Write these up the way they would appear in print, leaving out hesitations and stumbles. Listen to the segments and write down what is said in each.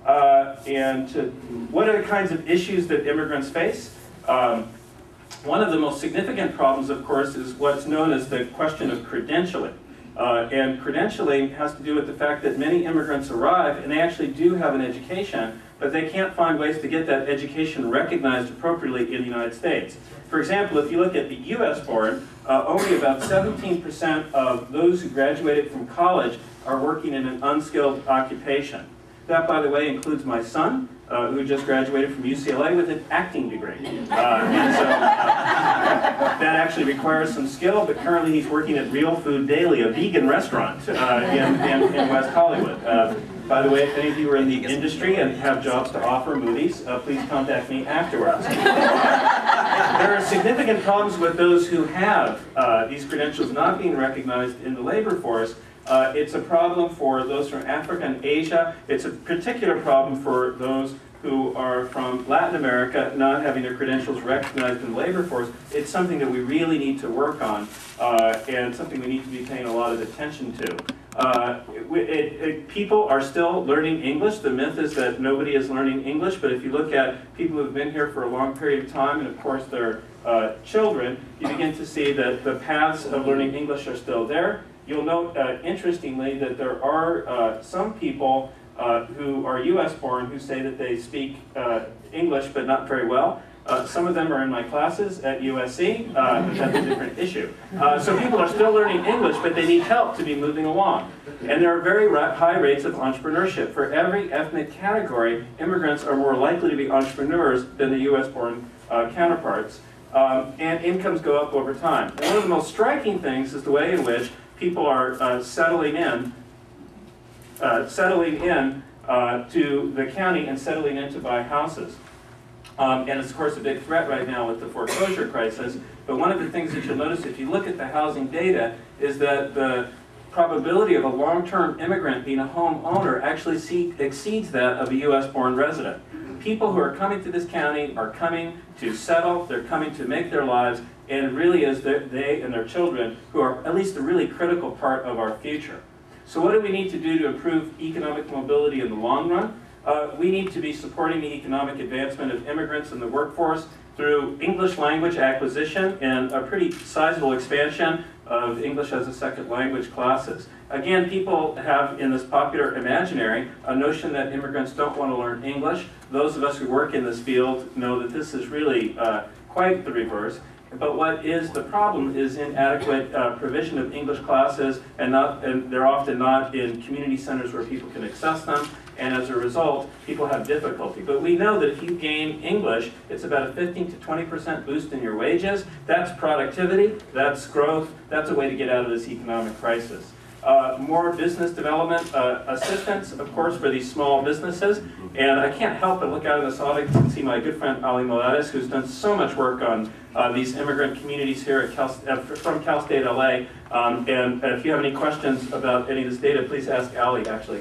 What are the kinds of issues that immigrants face? One of the most significant problems, of course, is what's known as the question of credentialing. And credentialing has to do with the fact that many immigrants arrive and they actually do have an education, but they can't find ways to get that education recognized appropriately in the United States. For example, if you look at the US born, only about 17% of those who graduated from college are working in an unskilled occupation. That, by the way, includes my son, who just graduated from UCLA with an acting degree. That actually requires some skill, but currently he's working at Real Food Daily, a vegan restaurant in West Hollywood. By the way, if any of you are in the industry and have jobs to offer movies, please contact me afterwards. There are significant problems with those who have these credentials not being recognized in the labor force. It's a problem for those from Africa and Asia. It's a particular problem for those who are from Latin America not having their credentials recognized in the labor force. It's something that we really need to work on and something we need to be paying a lot of attention to. People are still learning English. The myth is that nobody is learning English, but if you look at people who have been here for a long period of time, and of course their children, you begin to see that the paths of learning English are still there. You'll note, interestingly, that there are some people who are US born who say that they speak English, but not very well. Some of them are in my classes at USC, but that's a different issue. So people are still learning English, but they need help to be moving along. And there are very high rates of entrepreneurship. For every ethnic category, immigrants are more likely to be entrepreneurs than the US-born counterparts. And incomes go up over time. And one of the most striking things is the way in which people are settling in to the county and settling in to buy houses. And it's, of course, a big threat right now with the foreclosure crisis. But one of the things that you'll notice if you look at the housing data is that the probability of a long-term immigrant being a homeowner actually exceeds that of a US-born resident. People who are coming to this county are coming to settle, they're coming to make their lives, and it really is they and their children who are at least a really critical part of our future. So what do we need to do to improve economic mobility in the long run? We need to be supporting the economic advancement of immigrants in the workforce through English language acquisition and a pretty sizable expansion of English as a second language classes. Again, people have in this popular imaginary a notion that immigrants don't want to learn English. Those of us who work in this field know that this is really quite the reverse. But what is the problem is inadequate provision of English classes, and they're often not in community centers where people can access them, and as a result, people have difficulty. But we know that if you gain English, it's about a 15 to 20% boost in your wages. That's productivity, that's growth, that's a way to get out of this economic crisis. More business development assistance, of course, for these small businesses. And I can't help but look out in this audience and see my good friend Ali Malatis, who's done so much work on these immigrant communities here at from Cal State LA. And if you have any questions about any of this data, please ask Ali, actually.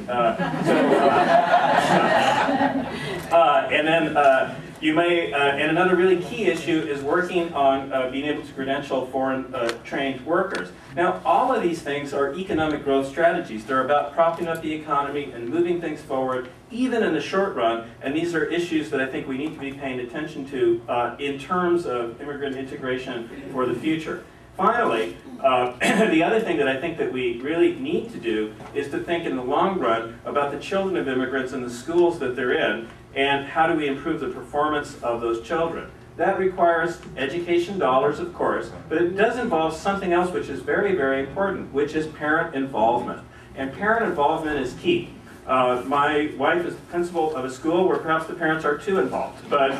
And then you may, and another really key issue is working on being able to credential foreign trained workers. Now, all of these things are economic growth strategies. They're about propping up the economy and moving things forward, even in the short run, and these are issues that I think we need to be paying attention to in terms of immigrant integration for the future. Finally, the other thing that I think that we really need to do is to think in the long run about the children of immigrants and the schools that they're in, and how do we improve the performance of those children. That requires education dollars, of course, but it does involve something else which is very, very important, which is parent involvement. And parent involvement is key. My wife is the principal of a school where perhaps the parents are too involved. But,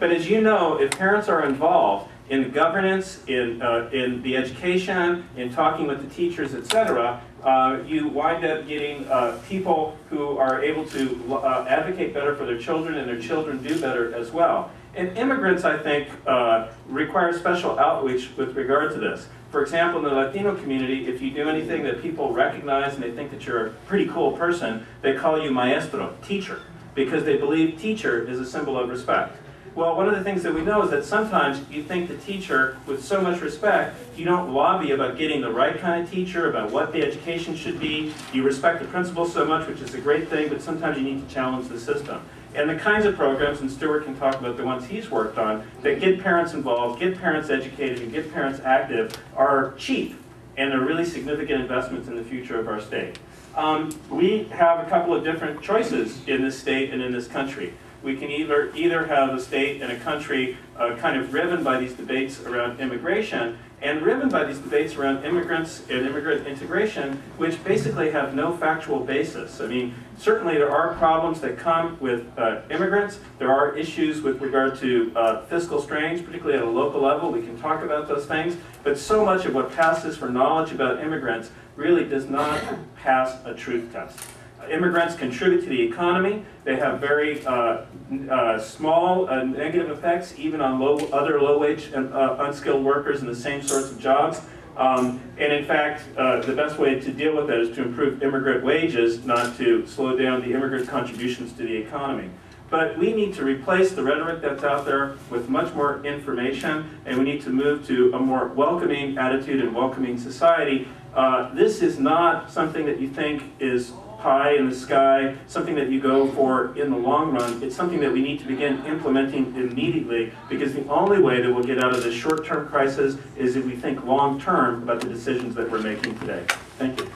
but as you know, if parents are involved in the governance, in the education, in talking with the teachers, etc., you wind up getting people who are able to advocate better for their children, and their children do better as well. And immigrants, I think, require special outreach with regard to this. For example, in the Latino community, if you do anything that people recognize and they think that you're a pretty cool person, they call you maestro, teacher, because they believe teacher is a symbol of respect. Well, one of the things that we know is that sometimes you think the teacher, with so much respect, you don't lobby about getting the right kind of teacher, about what the education should be. You respect the principal so much, which is a great thing, but sometimes you need to challenge the system. And the kinds of programs, and Stuart can talk about the ones he's worked on, that get parents involved, get parents educated, and get parents active, are cheap, and they're really significant investments in the future of our state. We have a couple of different choices in this state and in this country. We can either have a state and a country kind of riven by these debates around immigration, and riven by these debates around immigrants and immigrant integration, which basically have no factual basis. I mean, certainly there are problems that come with immigrants. There are issues with regard to fiscal strains, particularly at a local level. We can talk about those things. But so much of what passes for knowledge about immigrants really does not pass a truth test. Immigrants contribute to the economy. They have very small negative effects even on other low-wage and unskilled workers in the same sorts of jobs. And in fact, the best way to deal with that is to improve immigrant wages, not to slow down the immigrant contributions to the economy. But we need to replace the rhetoric that's out there with much more information, and we need to move to a more welcoming attitude and welcoming society. This is not something that you think is pie in the sky, something that you go for in the long run. It's something that we need to begin implementing immediately, because the only way that we'll get out of this short-term crisis is if we think long-term about the decisions that we're making today. Thank you.